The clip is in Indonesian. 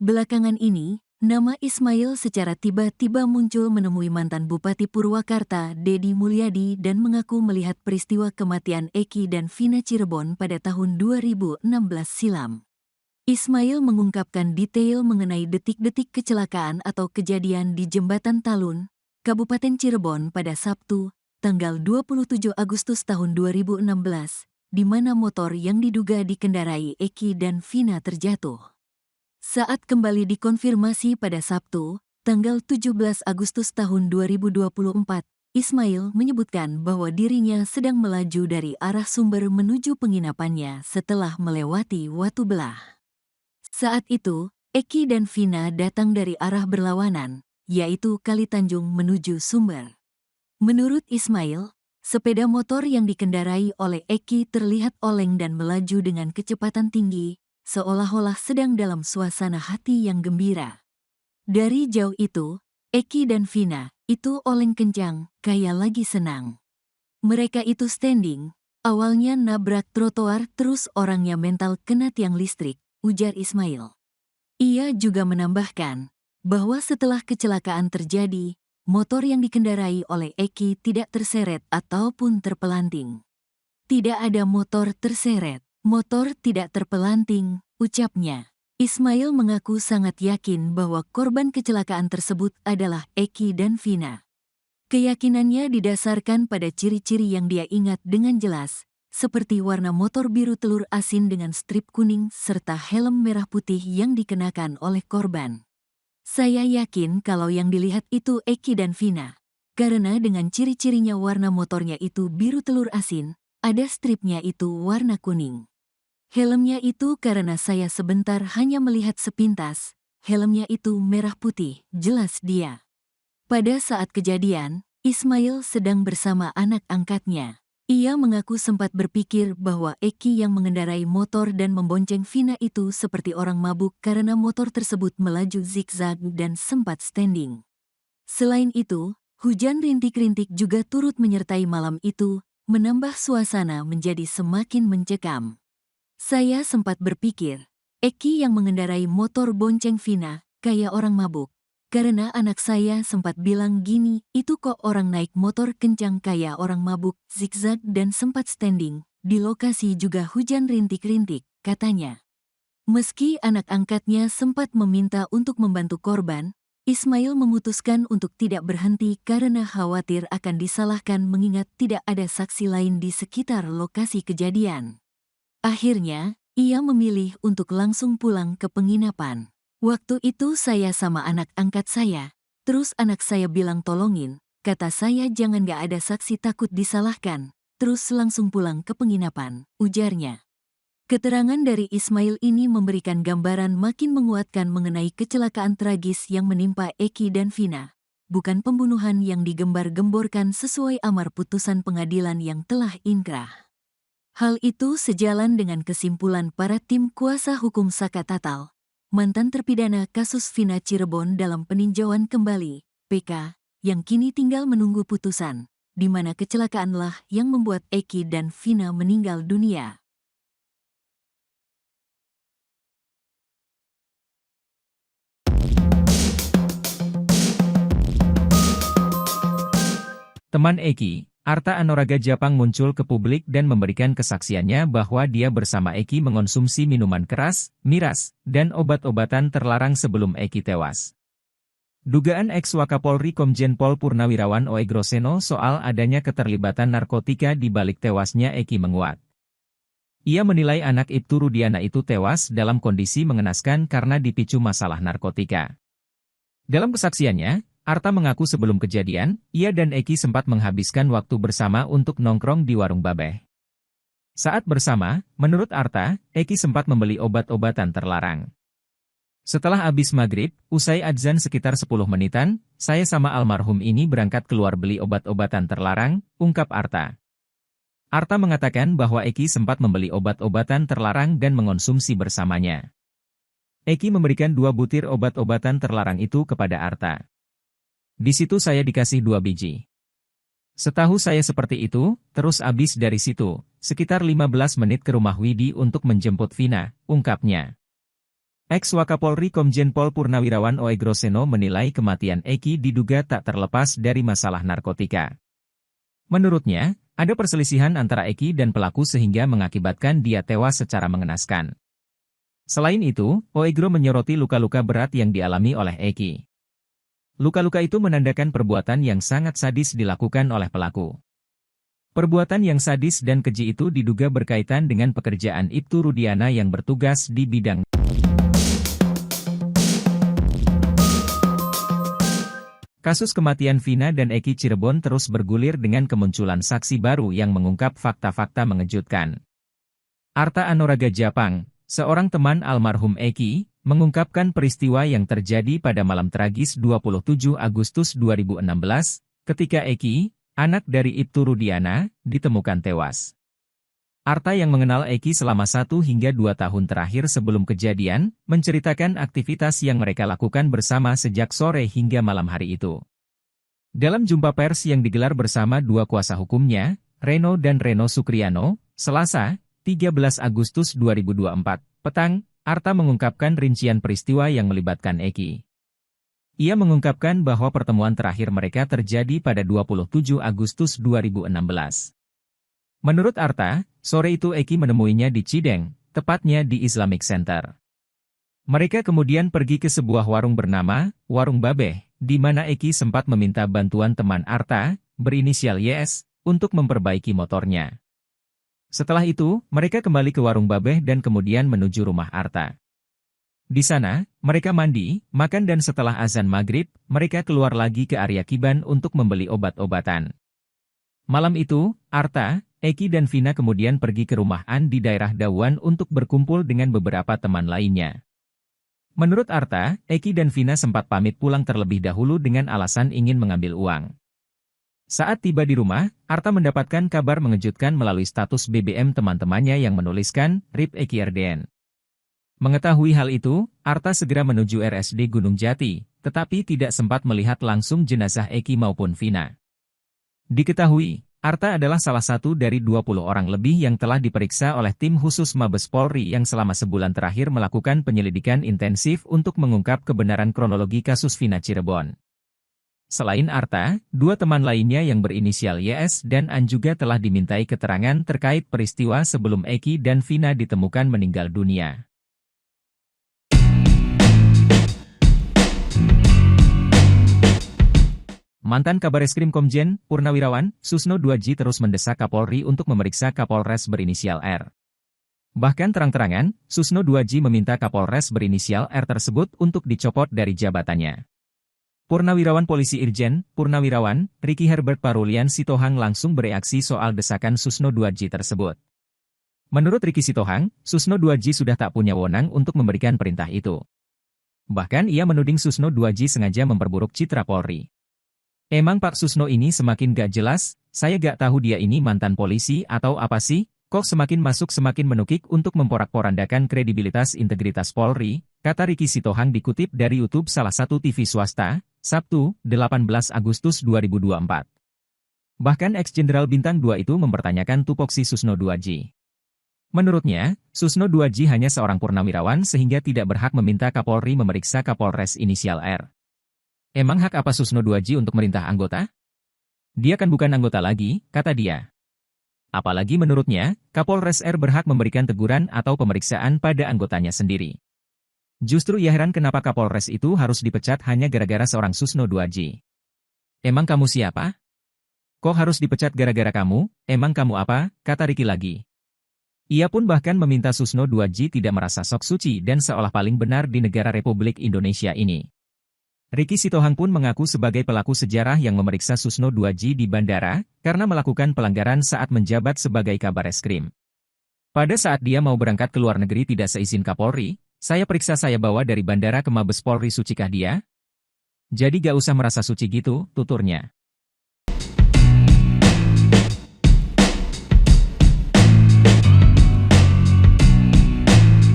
Belakangan ini, nama Ismail secara tiba-tiba muncul menemui mantan Bupati Purwakarta, Deddy Mulyadi, dan mengaku melihat peristiwa kematian Eki dan Vina Cirebon pada tahun 2016 silam. Ismail mengungkapkan detail mengenai detik-detik kecelakaan atau kejadian di Jembatan Talun, Kabupaten Cirebon pada Sabtu, tanggal 27 Agustus tahun 2016, di mana motor yang diduga dikendarai Eki dan Vina terjatuh. Saat kembali dikonfirmasi pada Sabtu, tanggal 17 Agustus tahun 2024, Ismail menyebutkan bahwa dirinya sedang melaju dari arah sumber menuju penginapannya setelah melewati Watu Belah. Saat itu, Eki dan Vina datang dari arah berlawanan, yaitu Kali Tanjung menuju Sumber. Menurut Ismail, sepeda motor yang dikendarai oleh Eki terlihat oleng dan melaju dengan kecepatan tinggi, seolah-olah sedang dalam suasana hati yang gembira. Dari jauh itu, Eki dan Vina itu oleng kencang, kayak lagi senang. Mereka itu standing, awalnya nabrak trotoar terus orangnya mental kena tiang listrik, ujar Ismail. Ia juga menambahkan bahwa setelah kecelakaan terjadi, motor yang dikendarai oleh Eki tidak terseret ataupun terpelanting. Tidak ada motor terseret. Motor tidak terpelanting, ucapnya. Ismail mengaku sangat yakin bahwa korban kecelakaan tersebut adalah Eki dan Vina. Keyakinannya didasarkan pada ciri-ciri yang dia ingat dengan jelas, seperti warna motor biru telur asin dengan strip kuning serta helm merah putih yang dikenakan oleh korban. Saya yakin kalau yang dilihat itu Eki dan Vina, karena dengan ciri-cirinya warna motornya itu biru telur asin, ada stripnya itu warna kuning. Helmnya itu karena saya sebentar hanya melihat sepintas, helmnya itu merah putih, jelas dia. Pada saat kejadian, Ismail sedang bersama anak angkatnya. Ia mengaku sempat berpikir bahwa Eki yang mengendarai motor dan membonceng Vina itu seperti orang mabuk karena motor tersebut melaju zigzag dan sempat standing. Selain itu, hujan rintik-rintik juga turut menyertai malam itu, menambah suasana menjadi semakin mencekam. Saya sempat berpikir, Eki yang mengendarai motor bonceng Vina, kayak orang mabuk. Karena anak saya sempat bilang gini, itu kok orang naik motor kencang kayak orang mabuk, zigzag dan sempat standing. Di lokasi juga hujan rintik-rintik, katanya. Meski anak angkatnya sempat meminta untuk membantu korban, Ismail memutuskan untuk tidak berhenti karena khawatir akan disalahkan mengingat tidak ada saksi lain di sekitar lokasi kejadian. Akhirnya, ia memilih untuk langsung pulang ke penginapan. Waktu itu saya sama anak angkat saya, terus anak saya bilang tolongin, kata saya jangan gak ada saksi takut disalahkan, terus langsung pulang ke penginapan, ujarnya. Keterangan dari Ismail ini memberikan gambaran makin menguatkan mengenai kecelakaan tragis yang menimpa Eki dan Vina, bukan pembunuhan yang digembar-gemborkan sesuai amar putusan pengadilan yang telah inkrah. Hal itu sejalan dengan kesimpulan para tim kuasa hukum Saka Tatal, mantan terpidana kasus Vina Cirebon dalam peninjauan kembali, PK, yang kini tinggal menunggu putusan, di mana kecelakaanlah yang membuat Eki dan Vina meninggal dunia. Teman Eki, Arta Anoraga Japang muncul ke publik dan memberikan kesaksiannya bahwa dia bersama Eki mengonsumsi minuman keras, miras, dan obat-obatan terlarang sebelum Eki tewas. Dugaan ex-Wakapolri Komjen Pol Purnawirawan Oe Groseno soal adanya keterlibatan narkotika di balik tewasnya Eki menguat. Ia menilai anak Ibtu Rudiana itu tewas dalam kondisi mengenaskan karena dipicu masalah narkotika. Dalam kesaksiannya, Arta mengaku sebelum kejadian, ia dan Eki sempat menghabiskan waktu bersama untuk nongkrong di warung babeh. Saat bersama, menurut Arta, Eki sempat membeli obat-obatan terlarang. Setelah habis maghrib, usai adzan sekitar 10 menitan, saya sama almarhum ini berangkat keluar beli obat-obatan terlarang, ungkap Arta. Arta mengatakan bahwa Eki sempat membeli obat-obatan terlarang dan mengonsumsi bersamanya. Eki memberikan 2 butir obat-obatan terlarang itu kepada Arta. Di situ saya dikasih 2 biji. Setahu saya seperti itu, terus abis dari situ, sekitar 15 menit ke rumah Widi untuk menjemput Vina, ungkapnya. Ex-Wakapolri Komjen Pol Purnawirawan Oegroseno menilai kematian Eki diduga tak terlepas dari masalah narkotika. Menurutnya, ada perselisihan antara Eki dan pelaku sehingga mengakibatkan dia tewas secara mengenaskan. Selain itu, Oegro menyoroti luka-luka berat yang dialami oleh Eki. Luka-luka itu menandakan perbuatan yang sangat sadis dilakukan oleh pelaku. Perbuatan yang sadis dan keji itu diduga berkaitan dengan pekerjaan Ibtu Rudiana yang bertugas di bidang. Kasus kematian Vina dan Eki Cirebon terus bergulir dengan kemunculan saksi baru yang mengungkap fakta-fakta mengejutkan. Arta Anoraga Japang, seorang teman almarhum Eki, mengungkapkan peristiwa yang terjadi pada malam tragis 27 Agustus 2016, ketika Eki, anak dari Ibtu Rudiana, ditemukan tewas. Arta yang mengenal Eki selama 1 hingga 2 tahun terakhir sebelum kejadian, menceritakan aktivitas yang mereka lakukan bersama sejak sore hingga malam hari itu. Dalam jumpa pers yang digelar bersama 2 kuasa hukumnya, Reno dan Reno Sukriano, Selasa, 13 Agustus 2024, petang, Arta mengungkapkan rincian peristiwa yang melibatkan Eki. Ia mengungkapkan bahwa pertemuan terakhir mereka terjadi pada 27 Agustus 2016. Menurut Arta, sore itu Eki menemuinya di Cideng, tepatnya di Islamic Center. Mereka kemudian pergi ke sebuah warung bernama Warung Babeh, di mana Eki sempat meminta bantuan teman Arta, berinisial YS, untuk memperbaiki motornya. Setelah itu, mereka kembali ke Warung Babeh dan kemudian menuju rumah Arta. Di sana, mereka mandi, makan dan setelah azan maghrib, mereka keluar lagi ke area Kiban untuk membeli obat-obatan. Malam itu, Arta, Eki dan Vina kemudian pergi ke rumah An di daerah Dawan untuk berkumpul dengan beberapa teman lainnya. Menurut Arta, Eki dan Vina sempat pamit pulang terlebih dahulu dengan alasan ingin mengambil uang. Saat tiba di rumah, Arta mendapatkan kabar mengejutkan melalui status BBM teman-temannya yang menuliskan, RIP Eki RDN. Mengetahui hal itu, Arta segera menuju RSD Gunung Jati, tetapi tidak sempat melihat langsung jenazah Eki maupun Vina. Diketahui, Arta adalah salah satu dari 20 orang lebih yang telah diperiksa oleh tim khusus Mabes Polri yang selama sebulan terakhir melakukan penyelidikan intensif untuk mengungkap kebenaran kronologi kasus Vina Cirebon. Selain Arta, 2 teman lainnya yang berinisial YS dan An juga telah dimintai keterangan terkait peristiwa sebelum Eki dan Vina ditemukan meninggal dunia. Mantan Kabareskrim Komjen Purnawirawan Susno 2J terus mendesak Kapolri untuk memeriksa Kapolres berinisial R. Bahkan terang-terangan, Susno 2J meminta Kapolres berinisial R tersebut untuk dicopot dari jabatannya. Purnawirawan Polisi Irjen Purnawirawan Ricky Herbert Parulian Sitohang langsung bereaksi soal desakan Susno 2J tersebut. Menurut Ricky Sitohang, Susno 2J sudah tak punya wewenang untuk memberikan perintah itu. Bahkan ia menuding Susno 2J sengaja memperburuk citra Polri. Emang Pak Susno ini semakin gak jelas, saya gak tahu dia ini mantan polisi atau apa sih, kok semakin masuk semakin menukik untuk memporak-porandakan kredibilitas integritas Polri, kata Ricky Sitohang dikutip dari YouTube salah satu TV swasta, Sabtu, 18 Agustus 2024. Bahkan ex-jenderal Bintang 2 itu mempertanyakan tupoksi Susno 2J. Menurutnya, Susno 2J hanya seorang purnawirawan sehingga tidak berhak meminta Kapolri memeriksa Kapolres inisial R. Emang hak apa Susno 2J untuk merintah anggota? Dia kan bukan anggota lagi, kata dia. Apalagi menurutnya, Kapolres R berhak memberikan teguran atau pemeriksaan pada anggotanya sendiri. Justru ia heran kenapa Kapolres itu harus dipecat hanya gara-gara seorang Susno 2J. Emang kamu siapa? Kok harus dipecat gara-gara kamu? Emang kamu apa? Kata Ricky lagi. Ia pun bahkan meminta Susno 2J tidak merasa sok suci dan seolah paling benar di negara Republik Indonesia ini. Ricky Sitohang pun mengaku sebagai pelaku sejarah yang memeriksa Susno 2J di bandara, karena melakukan pelanggaran saat menjabat sebagai Kabareskrim. Pada saat dia mau berangkat ke luar negeri tidak seizin Kapolri, saya periksa saya bawa dari bandara ke Mabes Polri, sucikah dia? Jadi gak usah merasa suci gitu, tuturnya.